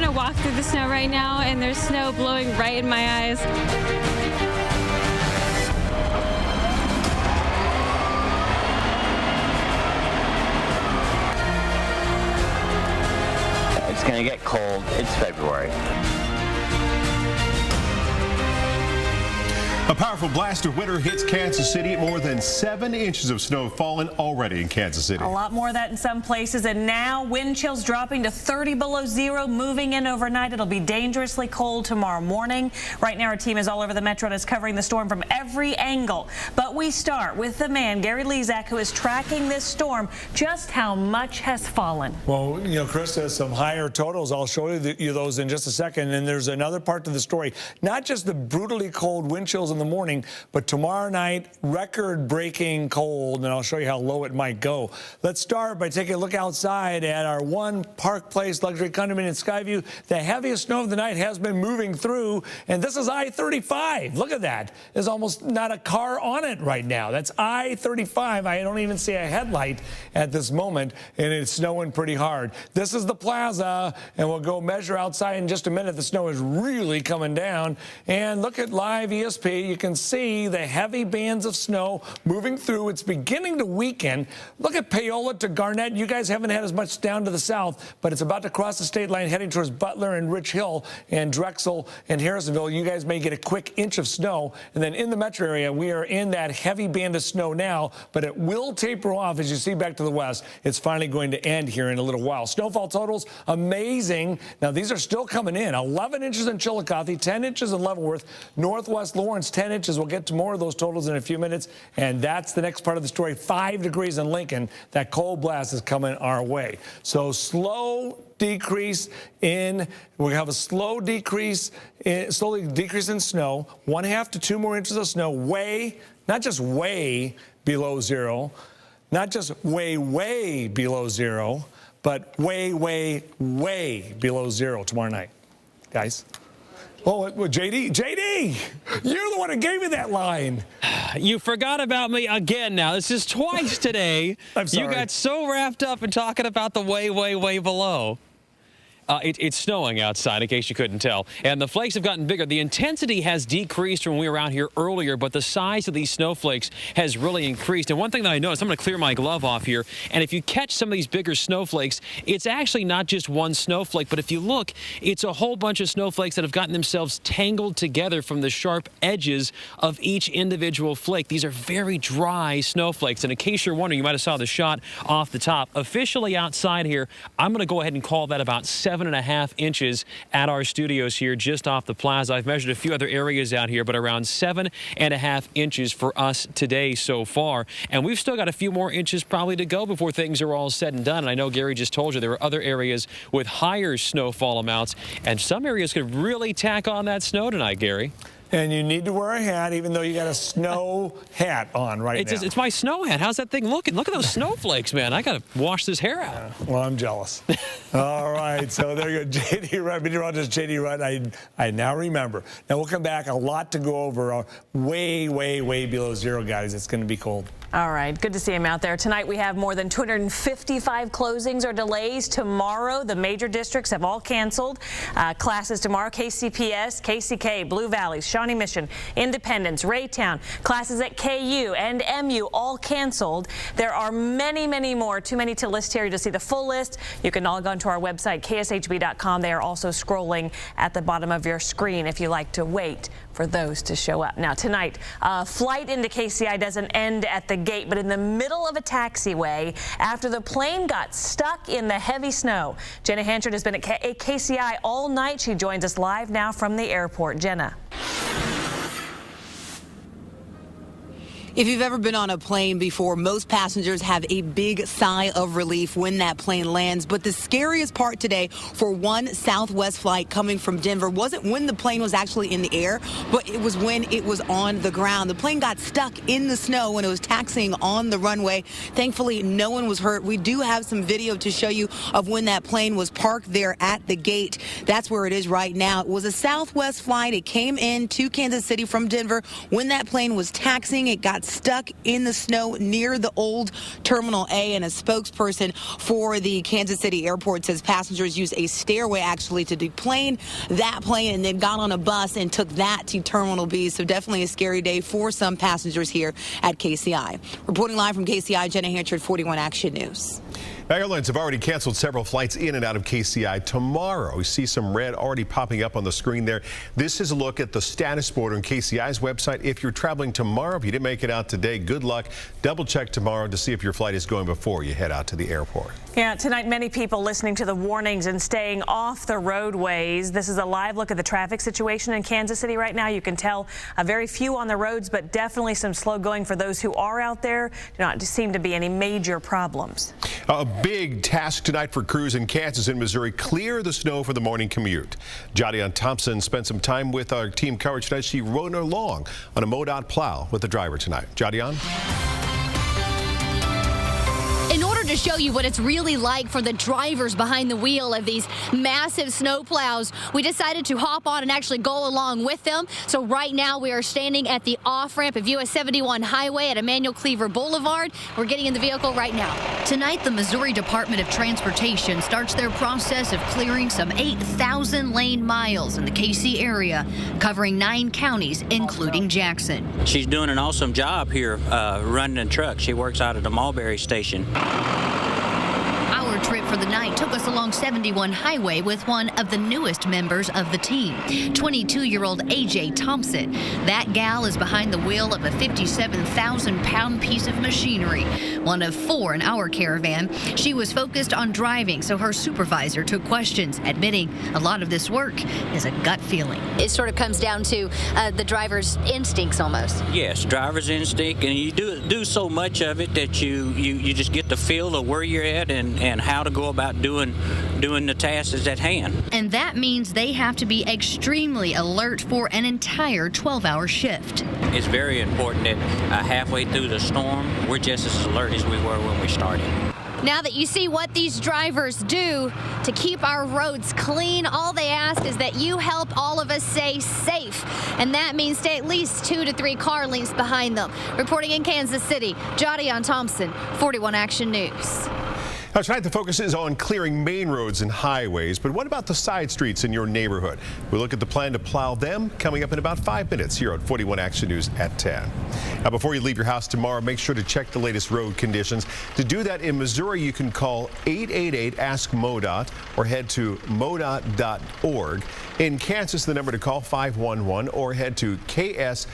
to walk through the snow right now, and there's snow blowing right in my eyes. It's going to get cold. It's February. A powerful blast of winter hits Kansas City. More than 7 inches of snow have fallen already in Kansas City. A lot more of that in some places, and now wind chills dropping to 30 below zero, moving in overnight. It'll be dangerously cold tomorrow morning. Right now, our team is all over the metro and is covering the storm from every angle. But we start with the man, Gary Lezak, who is tracking this storm. Just how much has fallen? Well, you know, Chris has some higher totals. I'll show you those in just a second. And there's another part to the story. Not just the brutally cold wind chills in the morning, but tomorrow night, record-breaking cold, and I'll show you how low it might go. Let's start by taking a look outside at our one Park Place luxury condominium in Skyview. The heaviest snow of the night has been moving through, and this is I-35. Look at that. There's almost not a car on it right now. That's I-35. I don't even see a headlight at this moment, and it's snowing pretty hard. This is the plaza, and we'll go measure outside in just a minute. The snow is really coming down, and look at live ESP. You can see the heavy bands of snow moving through. It's beginning to weaken. Look at Paola to Garnett. You guys haven't had as much down to the south, but it's about to cross the state line heading towards Butler and Rich Hill and Drexel and Harrisonville. You guys may get a quick inch of snow. And then in the metro area, we are in that heavy band of snow now, but it will taper off as you see back to the west. It's finally going to end here in a little while. Snowfall totals, amazing. Now, these are still coming in. 11 inches in Chillicothe, 10 inches in Leavenworth, Northwest Lawrence, 10 inches. We'll get to more of those totals in a few minutes, and that's the next part of the story. 5 degrees in Lincoln. That cold blast is coming our way. So slow decrease in, we have a slow decrease, slowly decrease in snow, 1.5 to 2 more inches of snow, way, not just way below zero, not just way, way below zero, but way, way, way below zero tomorrow night, guys. Oh, JD, you're the one who gave me that line. You forgot about me again now. This is twice today. I'm sorry. You got so wrapped up in talking about the way, way, way below. It's snowing outside, in case you couldn't tell. And the flakes have gotten bigger. The intensity has decreased from when we were out here earlier, but the size of these snowflakes has really increased. And one thing that I noticed, I'm going to clear my glove off here, and if you catch some of these bigger snowflakes, it's actually not just one snowflake, but if you look, it's a whole bunch of snowflakes that have gotten themselves tangled together from the sharp edges of each individual flake. These are very dry snowflakes. And in case you're wondering, you might have saw the shot off the top. Officially outside here, I'm going to go ahead and call that about 7.5 inches at our studios here just off the plaza. I've measured a few other areas out here, but around 7.5 inches for us today so far. And we've still got a few more inches probably to go before things are all said and done. And I know Gary just told you there were other areas with higher snowfall amounts, and some areas could really tack on that snow tonight, Gary. And you need to wear a hat, even though you got a snow hat on right now. It's my snow hat. How's that thing looking? Look at those snowflakes, man. I got to wash this hair out. Well, I'm jealous. All right, so there you go. JD Rudd, meteorologist JD Rudd. I now remember. Now, we'll come back. A lot to go over. Way, way, way below zero, guys. It's going to be cold. All right, good to see him out there. Tonight we have more than 255 closings or delays. Tomorrow, the major districts have all canceled. Classes tomorrow, KCPS, KCK, Blue Valley, Shawnee Mission, Independence, Raytown. Classes at KU and MU all canceled. There are many, many more. Too many to list here. To see the full list, you can log on to our website, KSHB.com. They are also scrolling at the bottom of your screen if you like to wait for those to show up. Now, tonight, flight into KCI doesn't end at the gate, but in the middle of a taxiway after the plane got stuck in the heavy snow. Jenna Hanchard has been at KCI all night. She joins us live now from the airport. Jenna. If you've ever been on a plane before, most passengers have a big sigh of relief when that plane lands. But the scariest part today for one Southwest flight coming from Denver wasn't when the plane was actually in the air, but it was when it was on the ground. The plane got stuck in the snow when it was taxiing on the runway. Thankfully, no one was hurt. We do have some video to show you of when that plane was parked there at the gate. That's where it is right now. It was a Southwest flight. It came in to Kansas City from Denver. When that plane was taxiing, it got stuck in the snow near the old Terminal A, and a spokesperson for the Kansas City airport says passengers used a stairway actually to deplane that plane and then got on a bus and took that to Terminal B. So definitely a scary day for some passengers here at KCI. Reporting live from KCI, Jenna Hanchard, 41 Action News. Airlines have already canceled several flights in and out of KCI tomorrow. We see some red already popping up on the screen there. This is a look at the status board on KCI's website. If you're traveling tomorrow, if you didn't make it out today, good luck. Double check tomorrow to see if your flight is going before you head out to the airport. Yeah, tonight many people listening to the warnings and staying off the roadways. This is a live look at the traffic situation in Kansas City right now. You can tell very few on the roads, but definitely some slow going for those who are out there. Do not seem to be any major problems. A big task tonight for crews in Kansas and Missouri. Clear the snow for the morning commute. Jadian Thompson spent some time with our team coverage tonight. She rode along on a MoDOT plow with the driver tonight. Jadian? In order to show you what it's really like for the drivers behind the wheel of these massive snow plows, we decided to hop on and actually go along with them. So right now we are standing at the off-ramp of US 71 Highway at Emmanuel Cleaver Boulevard. We're getting in the vehicle right now. Tonight, the Missouri Department of Transportation starts their process of clearing some 8,000 lane miles in the KC area, covering 9 counties, including Jackson. She's doing an awesome job here running a truck. She works out at the Mulberry Station. Our trip for the night took us along 71 Highway with one of the newest members of the team, 22-year-old AJ Thompson. That gal is behind the wheel of a 57,000-pound piece of machinery, one of 4 in our caravan. She was focused on driving, so her supervisor took questions, admitting a lot of this work is a gut feeling. It sort of comes down to the driver's instincts almost. Yes, driver's instinct, and you do so much of it that you just get the feel of where you're at and how to go about doing the tasks at hand. And that means they have to be extremely alert for an entire 12-hour shift. It's very important that halfway through the storm, we're just as alert as we were when we started. Now that you see what these drivers do to keep our roads clean, all they ask is that you help all of us stay safe. And that means stay at least 2 to 3 car lengths behind them. Reporting in Kansas City, Jadian Thompson, 41 Action News. Now, tonight the focus is on clearing main roads and highways, but what about the side streets in your neighborhood? We'll look at the plan to plow them coming up in about 5 minutes here on 41 Action News at 10. Now, before you leave your house tomorrow, make sure to check the latest road conditions. To do that in Missouri, you can call 888-ASK-MoDOT or head to modot.org. In Kansas, the number to call 511 or head to ksdot.org.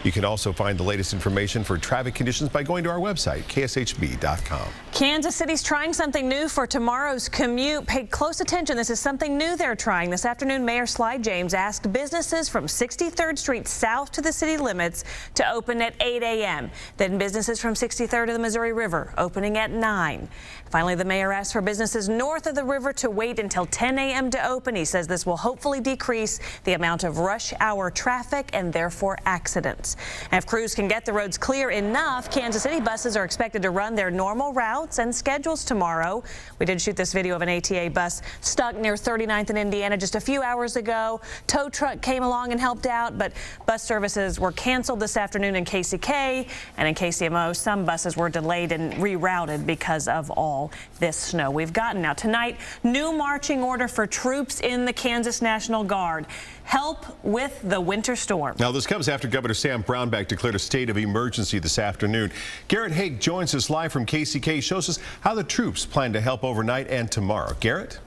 You can also find the latest information for traffic conditions by going to our website, kshb.com. Kansas City's trying something new for tomorrow's commute. Pay close attention. This is something new they're trying. This afternoon, Mayor Sly James asked businesses from 63rd Street south to the city limits to open at 8 a.m. Then businesses from 63rd to the Missouri River opening at 9. Finally, the mayor asked for businesses north of the river to wait until 10 a.m. to open. He says this will hopefully decrease the amount of rush hour traffic and therefore accidents. And if crews can get the roads clear enough, Kansas City buses are expected to run their normal routes and schedules tomorrow. We did shoot this video of an ATA bus stuck near 39th in Indiana just a few hours ago. Tow truck came along and helped out, but bus services were canceled this afternoon in KCK and in KCMO. Some buses were delayed and rerouted because of all this snow we've gotten. Now tonight, new marching order for troops in the Kansas National Guard. Help with the winter storm. Now, this comes after Governor Sam Brownback declared a state of emergency this afternoon. Garrett Haig joins us live from KCK, shows us how the troops plan to help overnight and tomorrow. Garrett?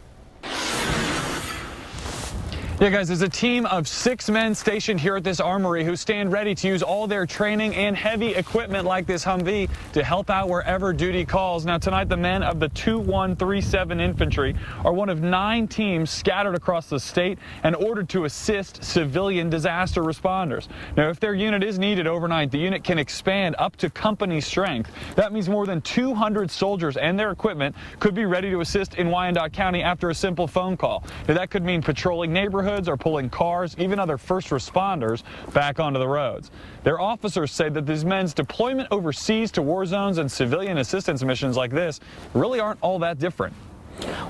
Yeah, guys, there's a team of 6 men stationed here at this armory who stand ready to use all their training and heavy equipment like this Humvee to help out wherever duty calls. Now, tonight, the men of the 2137 Infantry are one of 9 teams scattered across the state and ordered to assist civilian disaster responders. Now, if their unit is needed overnight, the unit can expand up to company strength. That means more than 200 soldiers and their equipment could be ready to assist in Wyandotte County after a simple phone call. Now, that could mean patrolling neighborhoods or pulling cars, even other first responders, back onto the roads. Their officers say that these men's deployment overseas to war zones and civilian assistance missions like this really aren't all that different.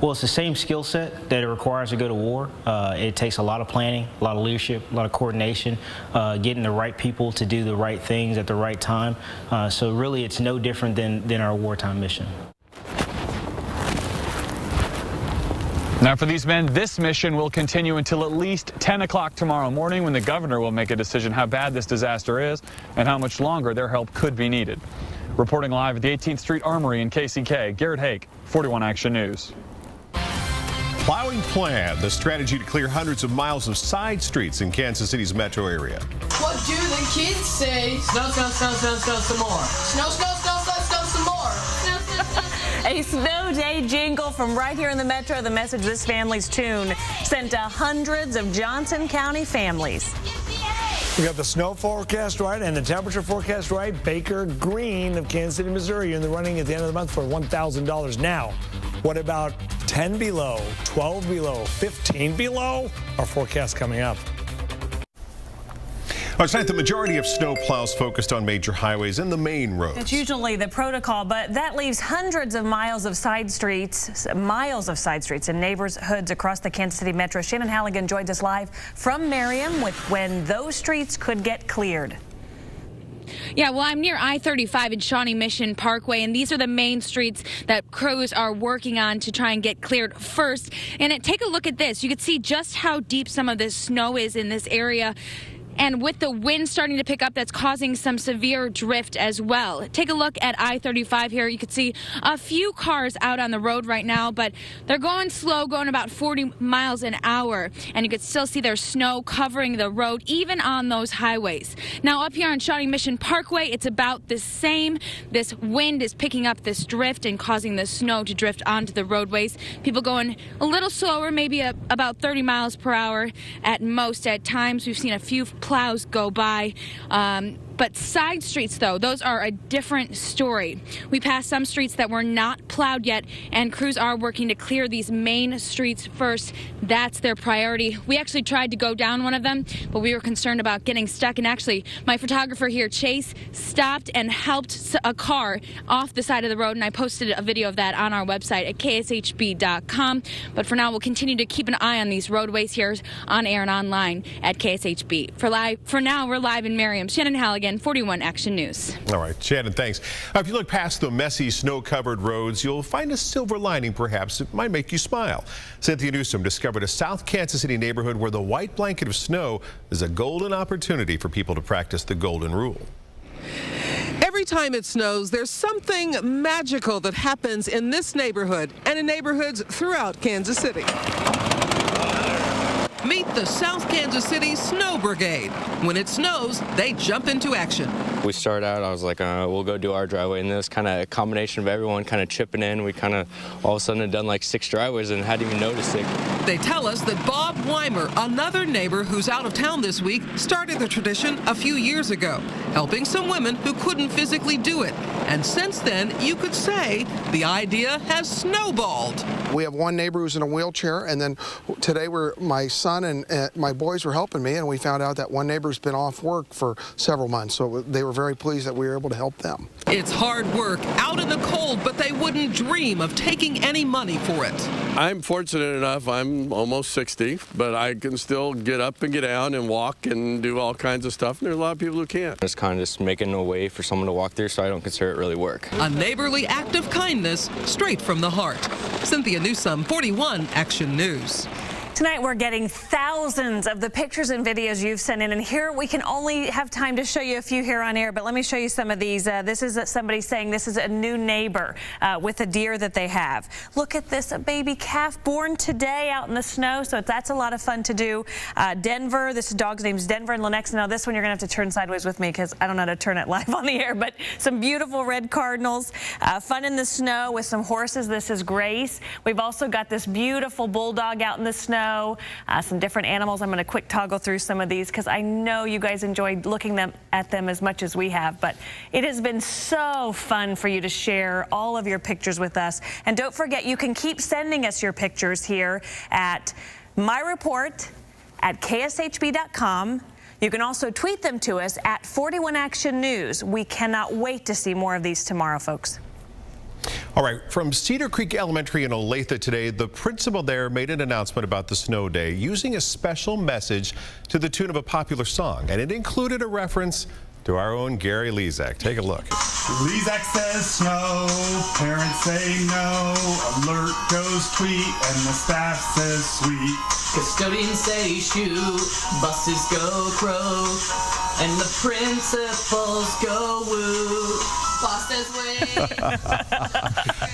Well, it's the same skill set that it requires to go to war. It takes a lot of planning, a lot of leadership, a lot of coordination, getting the right people to do the right things at the right time. So really, it's no different than our wartime mission. Now, for these men, this mission will continue until at least 10 o'clock tomorrow morning, when the governor will make a decision how bad this disaster is and how much longer their help could be needed. Reporting live at the 18th Street Armory in KCK, Garrett Hake, 41 Action News. Plowing plan, the strategy to clear hundreds of miles of side streets in Kansas City's metro area. What do the kids say? Snow, snow, snow, snow, snow, some more. Snow, snow, snow, snow, snow, some more. A snow day jingle from right here in the metro. The message this family's tune sent to hundreds of Johnson County families. We got the snow forecast right and the temperature forecast right. Baker Green of Kansas City, Missouri, in the running at the end of the month for $1,000. Now, what about 10 below, 12 below, 15 below? Our forecast coming up. Tonight, the majority of snow plows focused on major highways and the main roads. It's usually the protocol, but that leaves hundreds of miles of side streets in neighborhoods across the Kansas City metro. Shannon Halligan joins us live from Merriam with when those streets could get cleared. Yeah, well, I'm near I-35 in Shawnee Mission Parkway, and these are the main streets that crews are working on to try and get cleared first. And take a look at this. You can see just how deep some of this snow is in this area. And with the wind starting to pick up, that's causing some severe drift as well. Take a look at I-35 here. You can see a few cars out on the road right now, but they're going slow, going about 40 miles an hour. And you can still see there's snow covering the road, even on those highways. Now, up here on Shawnee Mission Parkway, it's about the same. This wind is picking up this drift and causing the snow to drift onto the roadways. People going a little slower, maybe about 30 miles per hour at most at times. We've seen a few plows go by. But side streets, though, those are a different story. We passed some streets that were not plowed yet, and crews are working to clear these main streets first. That's their priority. We actually tried to go down one of them, but we were concerned about getting stuck. And actually, my photographer here, Chase, stopped and helped a car off the side of the road, and I posted a video of that on our website at KSHB.com. But for now, we'll continue to keep an eye on these roadways here on air and online at KSHB. For now, we're live in Merriam. Shannon Halligan, 41 Action News. All right, Shannon, thanks. If you look past the messy snow-covered roads, you'll find a silver lining, perhaps. It might make you smile. Cynthia Newsom discovered a South Kansas City neighborhood where the white blanket of snow is a golden opportunity for people to practice the golden rule. Every time it snows, there's something magical that happens in this neighborhood and in neighborhoods throughout Kansas City. Meet the South Kansas City Snow Brigade. When it snows, they jump into action. We started out, I was like, we'll go do our driveway, and this kind of a combination of everyone kind of chipping in. We kind of all of a sudden had done like 6 driveways and hadn't even noticed it. They tell us that Bob Weimer, another neighbor who's out of town this week, started the tradition a few years ago, helping some women who couldn't physically do it. And since then, you could say the idea has snowballed. We have one neighbor who's in a wheelchair, and then today my son and my boys were helping me, and we found out that one neighbor's been off work for several months, so they were very pleased that we were able to help them. It's hard work, out in the cold, but they wouldn't dream of taking any money for it. I'm fortunate enough, I'm almost 60, but I can still get up and get down and walk and do all kinds of stuff, and there's a lot of people who can't. It's kind of just making a way for someone to walk through, so I don't consider it really work. A neighborly act of kindness straight from the heart. Cynthia Newsom, 41 Action News. Tonight, we're getting thousands of the pictures and videos you've sent in, and here we can only have time to show you a few here on air, but let me show you some of these. This is somebody saying this is a new neighbor with a deer that they have. Look at this, a baby calf born today out in the snow, so that's a lot of fun to do. Denver, this dog's name's Denver and Lenexa. Now this one you're gonna have to turn sideways with me because I don't know how to turn it live on the air, but some beautiful red cardinals. Fun in the snow with some horses. This is Grace. We've also got this beautiful bulldog out in the snow. Some different animals. I'm going to quick toggle through some of these because I know you guys enjoyed looking at them as much as we have, but it has been so fun for you to share all of your pictures with us. And don't forget, you can keep sending us your pictures here at myreport@kshb.com. You can also tweet them to us at 41 Action News. We cannot wait to see more of these tomorrow, folks. All right, from Cedar Creek Elementary in Olathe today, the principal there made an announcement about the snow day using a special message to the tune of a popular song, and it included a reference to our own Gary Lezak. Take a look. Lezak says snow, parents say no, alert goes tweet, and the staff says sweet. Custodians say shoo, buses go crow, and the principals go woo. Boss says wait.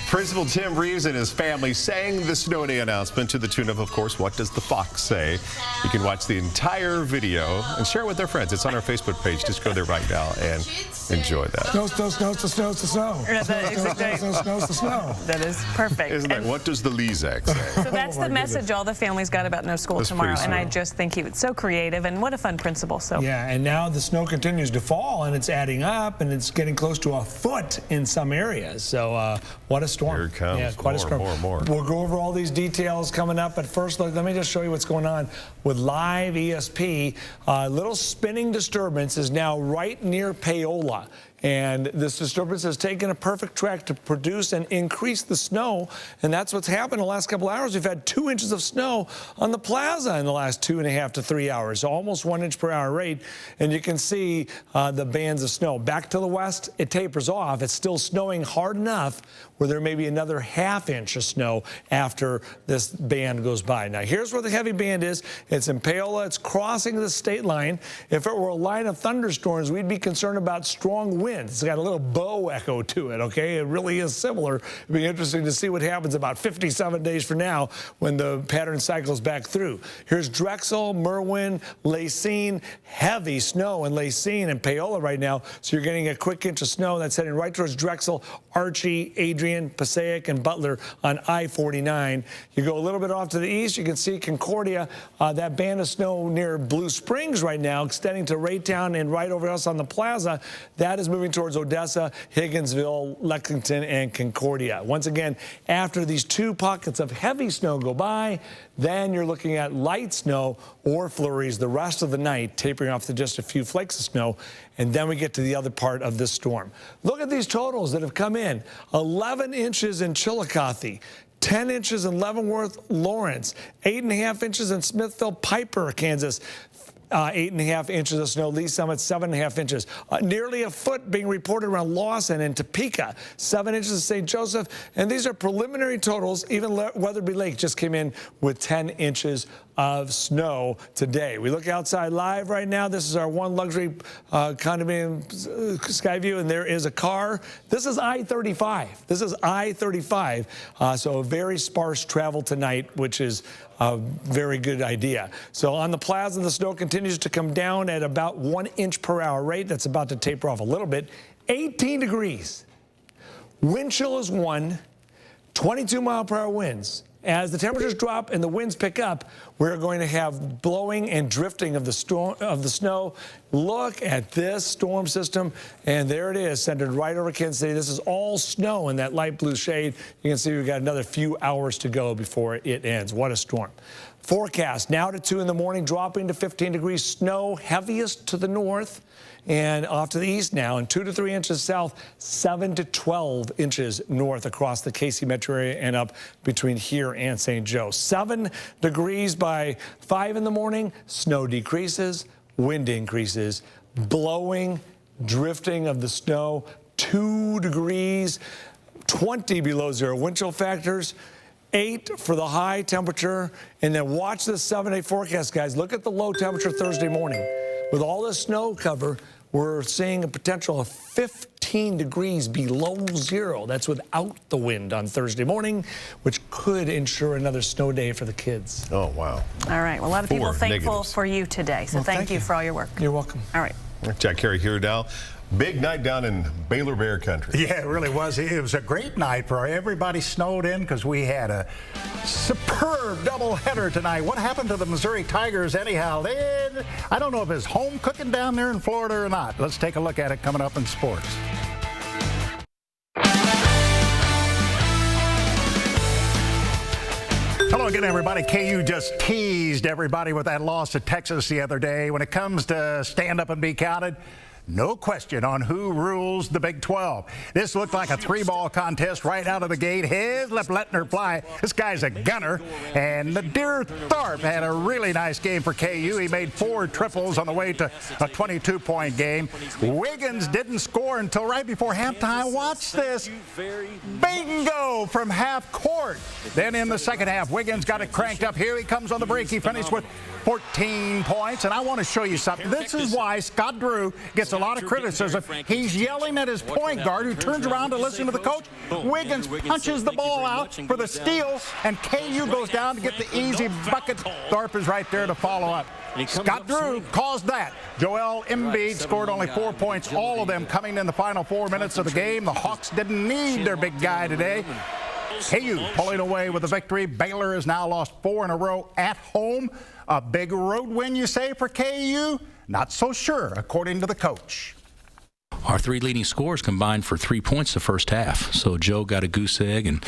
Principal Tim Reeves and his family sang the snow day announcement to the tune of course, What Does the Fox Say? You can watch the entire video and share it with their friends. It's on our Facebook page. Just go there right now and enjoy that. Snow, snow, snow, snow, snow. Snow, snow. That is perfect. Isn't that What Does the Lezak Say? So that's the message all the families got about no school tomorrow, and I just think he was so creative, and what a fun principal. So yeah, and now the snow continues to fall, and it's adding up, and it's getting close to a foot in some areas. So what a storm. Here it comes. Yeah, quite a storm. More. We'll go over all these details coming up, but first, let me just show you what's going on with live ESP. A little spinning disturbance is now right near Paola. And this disturbance has taken a perfect track to produce and increase the snow. And that's what's happened in the last couple hours. We've had 2 inches of snow on the plaza in the last 2.5 to 3 hours. So almost 1 inch per hour rate. And you can see the bands of snow. Back to the west, it tapers off. It's still snowing hard enough where there may be another ½ inch of snow after this band goes by. Now, here's where the heavy band is. It's in Paola. It's crossing the state line. If it were a line of thunderstorms, we'd be concerned about strong winds. It's got a little bow echo to it, okay? It really is similar. It'll be interesting to see what happens about 57 days from now when the pattern cycles back through. Here's Drexel, Merwin, Lacine. Heavy snow in Lacine and Paola right now. So you're getting a quick inch of snow that's heading right towards Drexel, Archie, Adrian, Passaic, and Butler on I-49. You go a little bit off to the east, you can see Concordia, that band of snow near Blue Springs right now, extending to Raytown and right over us on the plaza. That is moving towards Odessa, Higginsville, Lexington, and Concordia. Once again, after these 2 pockets of heavy snow go by, then you're looking at light snow or flurries the rest of the night, tapering off to just a few flakes of snow, and then we get to the other part of this storm. Look at these totals that have come in. 11 inches in Chillicothe, 10 inches in Leavenworth, Lawrence, 8.5 inches in Smithville, Piper, Kansas, 8.5 inches of snow. Lee Summit, 7.5 inches. Nearly a foot being reported around Lawson and Topeka. 7 inches in St. Joseph. And these are preliminary totals. Even Weatherby Lake just came in with 10 inches of snow today. We look outside live right now. This is our one luxury condominium sky view, and there is a car. This is I-35. This is I-35. So a very sparse travel tonight, which is a very good idea. So on the plaza, the snow continues to come down at about 1 inch per hour rate. That's about to taper off a little bit. 18 degrees. Wind chill is 1. 22-mile-per-hour winds. As the temperatures drop and the winds pick up, we're going to have blowing and drifting of the snow. Look at this storm system, and there it is, centered right over Kansas City. This is all snow in that light blue shade. You can see we've got another few hours to go before it ends. What a storm. Forecast now to 2 in the morning, dropping to 15 degrees. Snow heaviest to the north and off to the east now, and 2 to 3 inches south, 7 to 12 inches north across the KC metro area and up between here and St. Joe. 7 degrees by 5 in the morning. Snow decreases, wind increases, blowing, drifting of the snow. 2 degrees, 20 below zero wind chill factors. 8 for the high temperature, and then watch this 7-day forecast, guys. Look at the low temperature Thursday morning. With all this snow cover, we're seeing a potential of 15 degrees below zero. That's without the wind on Thursday morning, which could ensure another snow day for the kids. Oh, wow. All right. Well, a lot of people thankful negatives for you today. So Well, thank you for all your work. You're welcome. All right. Jack Carey here now. Big night down in Baylor Bear Country. Yeah, it really was. It was a great night for everybody snowed in because we had a superb doubleheader tonight. What happened to the Missouri Tigers anyhow? I don't know if it's home cooking down there in Florida or not. Let's take a look at it coming up in sports. Hello again, everybody. KU just teased everybody with that loss to Texas the other day. When it comes to stand up and be counted, no question on who rules the Big 12. This looked like a three-ball contest right out of the gate. Hislop letting her fly. This guy's a gunner. And Nadir Tharp had a really nice game for KU. He made 4 triples on the way to a 22-point game. Wiggins didn't score until right before halftime. Watch this. Bingo from half court. Then in the second half, Wiggins got it cranked up. Here he comes on the break. He finished with 14 points. And I want to show you something. This is why Scott Drew gets a lot of criticism. He's yelling at his point guard, who turns around to listen to the coach. Wiggins punches the ball out for the steal, and KU goes down to get the easy bucket. Tharp is right there to follow up. Scott Drew caused that. Joel Embiid scored only 4 points, all of them coming in the final 4 minutes of the game. The Hawks didn't need their big guy today. KU pulling away with a victory. Baylor has now lost 4 in a row at home. A big road win, you say, for KU? Not so sure, according to the coach. Our 3 leading scorers combined for 3 points the first half. So Joe got a goose egg, and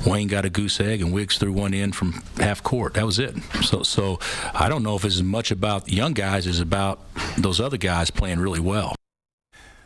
Wayne got a goose egg, and Wiggs threw one in from half court. That was it. So I don't know if it's as much about young guys as about those other guys playing really well.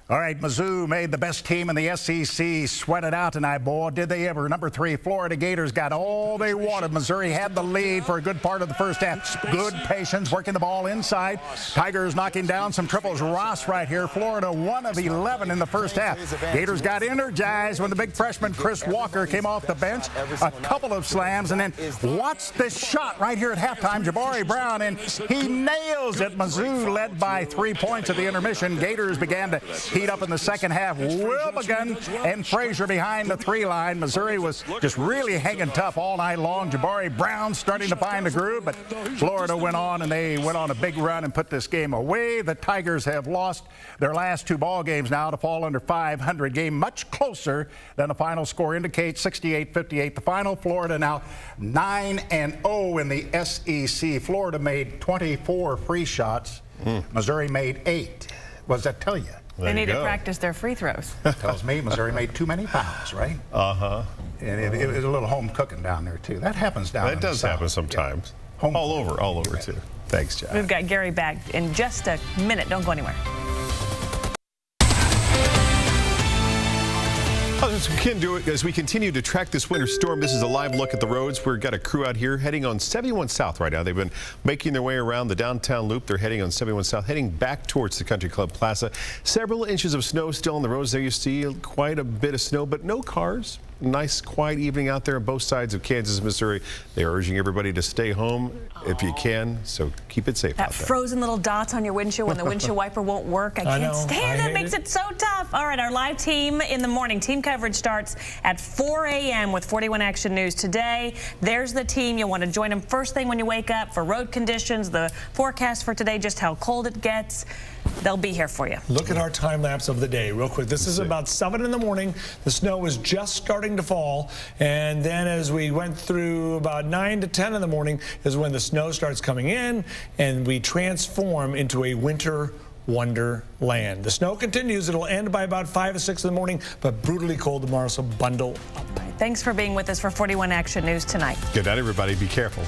All right, Mizzou made the best team in the SEC sweat it out tonight, boy. Did they ever? Number 3, Florida Gators got all they wanted. Missouri had the lead for a good part of the first half. Good patience, working the ball inside. Tigers knocking down some triples. Ross right here. Florida 1 of 11 in the first half. Gators got energized when the big freshman Chris Walker came off the bench. A couple of slams, and then watch this shot right here at halftime. Jabari Brown, and he nails it. Mizzou led by 3 points at the intermission. Gators began to heat up in the second half. Wilbegan and Frazier behind the 3-line. Missouri was just really hanging tough all night long. Jabari Brown starting to find the groove, but Florida went on, and they went on a big run and put this game away. The Tigers have lost their last 2 ball games now to fall under 500. Game much closer than the final score indicates, 68-58. The final, Florida now 9-0 in the SEC. Florida made 24 free shots. Missouri made 8. What does that tell you? They need to practice their free throws. Tells me Missouri made too many fouls, right? And it was a little home cooking down there, too. That happens down there. That does happen sometimes. Yeah. All over, too. Thanks, Jack. We've got Gary back in just a minute. Don't go anywhere. As we continue to track this winter storm, this is a live look at the roads. We've got a crew out here heading on 71 South right now. They've been making their way around the downtown loop. They're heading on 71 South, heading back towards the Country Club Plaza. Several inches of snow still on the roads there. You see quite a bit of snow, but no cars. Nice, quiet evening out there on both sides of Kansas and Missouri. They're urging everybody to stay home if you can, so keep it safe out there. That frozen little dots on your windshield when the windshield wiper won't work. I can't stand it. It makes it so tough. All right, our live team in the morning. Team coverage starts at 4 a.m. with 41 Action News today. There's the team. You'll want to join them first thing when you wake up for road conditions, the forecast for today, just how cold it gets. They'll be here for you. Look at our time lapse of the day real quick. This is about 7 in the morning. The snow was just starting to fall, and then as we went through about 9 to 10 in the morning is when the snow starts coming in, and we transform into a winter wonderland. The snow continues. It'll end by about 5 or 6 in the morning, but brutally cold tomorrow, so bundle up. Thanks for being with us for 41 Action News tonight. Good night, everybody. Be careful.